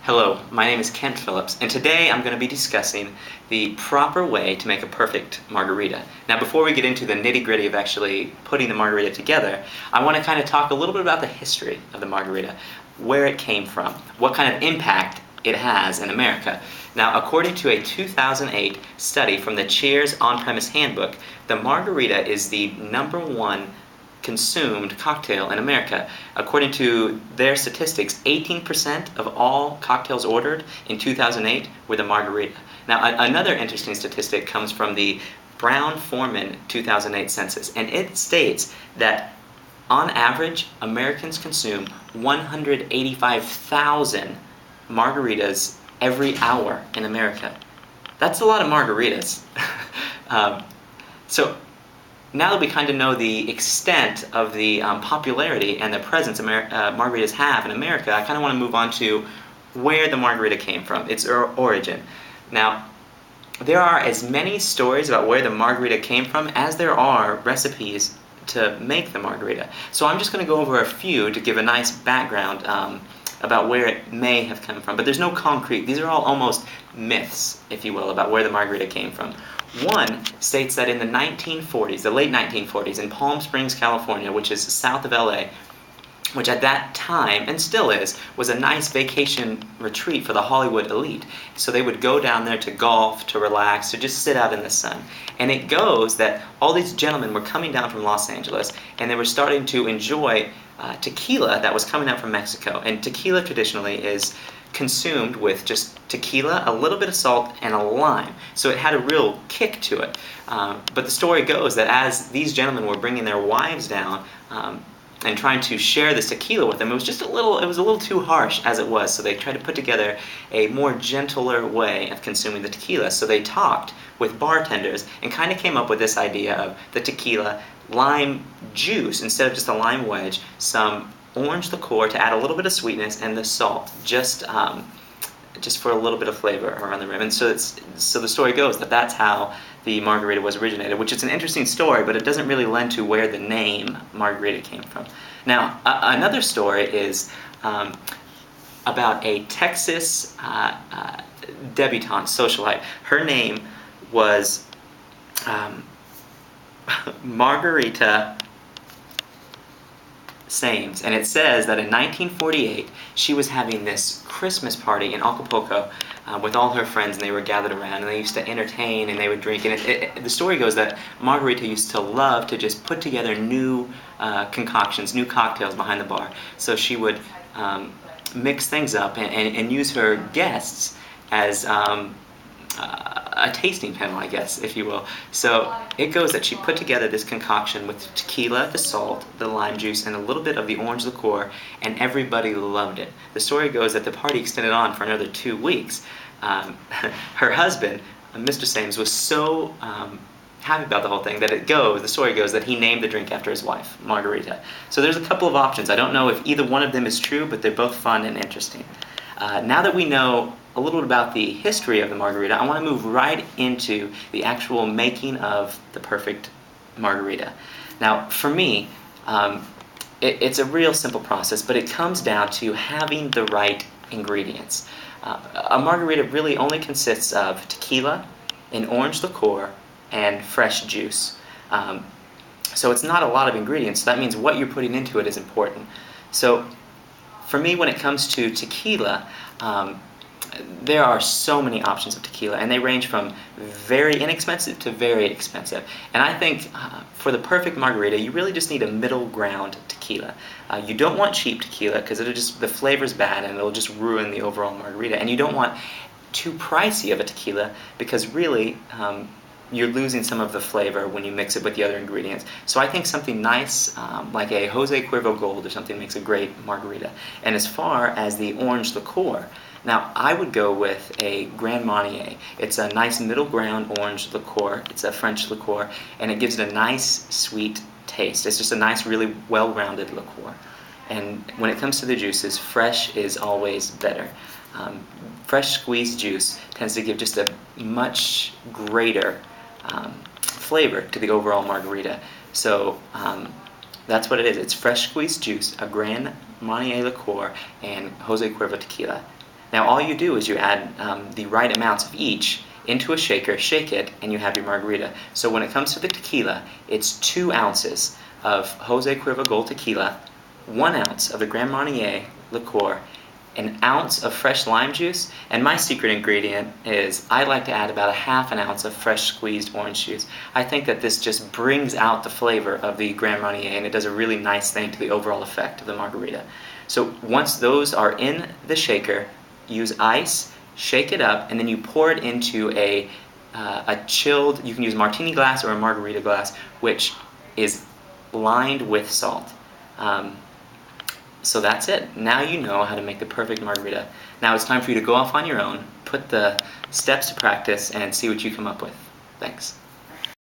Hello, my name is Kent Phillips, and today I'm going to be discussing the proper way to make a perfect margarita. Now, before we get into the nitty-gritty of actually putting the margarita together, I want to kind of talk a little bit about the history of the margarita, where it came from, what kind of impact it has in America. Now, according to a 2008 study from the Cheers On-Premise Handbook, the margarita is the #1 consumed cocktail in America. According to their statistics, 18% of all cocktails ordered in 2008 were the margarita. Now, another interesting statistic comes from the Brown-Forman 2008 census, and it states that on average, Americans consume 185,000 margaritas every hour in America. That's a lot of margaritas. So now that we kind of know the extent of the popularity and the presence margaritas have in America, I kind of want to move on to where the margarita came from, its origin. Now, there are as many stories about where the margarita came from as there are recipes to make the margarita. So I'm just going to go over a few to give a nice background about where it may have come from. But there's no concrete. These are all almost myths, if you will, about where the margarita came from. One states that in the 1940s, the late 1940s, in Palm Springs, California, which is south of LA, which at that time, and still is, was a nice vacation retreat for the Hollywood elite. So they would go down there to golf, to relax, to just sit out in the sun. And it goes that all these gentlemen were coming down from Los Angeles, and they were starting to enjoy tequila that was coming out from Mexico. And tequila traditionally is consumed with just tequila, a little bit of salt, and a lime. So it had a real kick to it. But the story goes that as these gentlemen were bringing their wives down and trying to share this tequila with them, it was a little too harsh as it was. So they tried to put together a more gentler way of consuming the tequila. So they talked with bartenders and kind of came up with this idea of the tequila, lime juice instead of just a lime wedge, some orange liqueur to add a little bit of sweetness, and the salt just for a little bit of flavor around the rim. And so the story goes that that's how the margarita was originated, which is an interesting story, but it doesn't really lend to where the name margarita came from. Now, another story is about a Texas debutante socialite. Her name was Margarita Sames, and it says that in 1948 she was having this Christmas party in Acapulco with all her friends, and they were gathered around, and they used to entertain and they would drink. And the story goes that Margarita used to love to just put together new concoctions, new cocktails behind the bar. So she would mix things up and use her guests as a tasting panel, I guess, if you will. So it goes that she put together this concoction with tequila, the salt, the lime juice, and a little bit of the orange liqueur, and everybody loved it. The story goes that the party extended on for another 2 weeks. Her husband, Mr. Sames, was so happy about the whole thing that the story goes that he named the drink after his wife, Margarita. So there's a couple of options. I don't know if either one of them is true, but they're both fun and interesting. Now that we know a little bit about the history of the margarita, I want to move right into the actual making of the perfect margarita. Now, for me, it's a real simple process, but it comes down to having the right ingredients. A margarita really only consists of tequila, an orange liqueur, and fresh juice. So it's not a lot of ingredients, so that means what you're putting into it is important. So for me, when it comes to tequila, there are so many options of tequila, and they range from very inexpensive to very expensive. And I think for the perfect margarita, you really just need a middle ground tequila. You don't want cheap tequila because the flavor's bad and it'll just ruin the overall margarita. And you don't want too pricey of a tequila because really you're losing some of the flavor when you mix it with the other ingredients. So I think something nice like a Jose Cuervo Gold or something makes a great margarita. And as far as the orange liqueur, now I would go with a Grand Marnier. It's a nice middle ground orange liqueur. It's a French liqueur, and it gives it a nice sweet taste. It's just a nice, really well-rounded liqueur. And when it comes to the juices, fresh is always better. Fresh squeezed juice tends to give just a much greater flavor to the overall margarita. So that's what it is. It's fresh squeezed juice, a Grand Marnier liqueur, and Jose Cuervo tequila. Now all you do is you add the right amounts of each into a shaker, shake it, and you have your margarita. So when it comes to the tequila, it's 2 ounces of Jose Cuervo Gold tequila, 1 ounce of the Grand Marnier liqueur, an ounce of fresh lime juice, and my secret ingredient is I like to add about a half an ounce of fresh squeezed orange juice. I think that this just brings out the flavor of the Grand Marnier, and it does a really nice thing to the overall effect of the margarita. So once those are in the shaker, use ice, shake it up, and then you pour it into a chilled, you can use martini glass or a margarita glass, which is lined with salt. So that's it. Now you know how to make the perfect margarita. Now it's time for you to go off on your own, put the steps to practice, and see what you come up with. Thanks.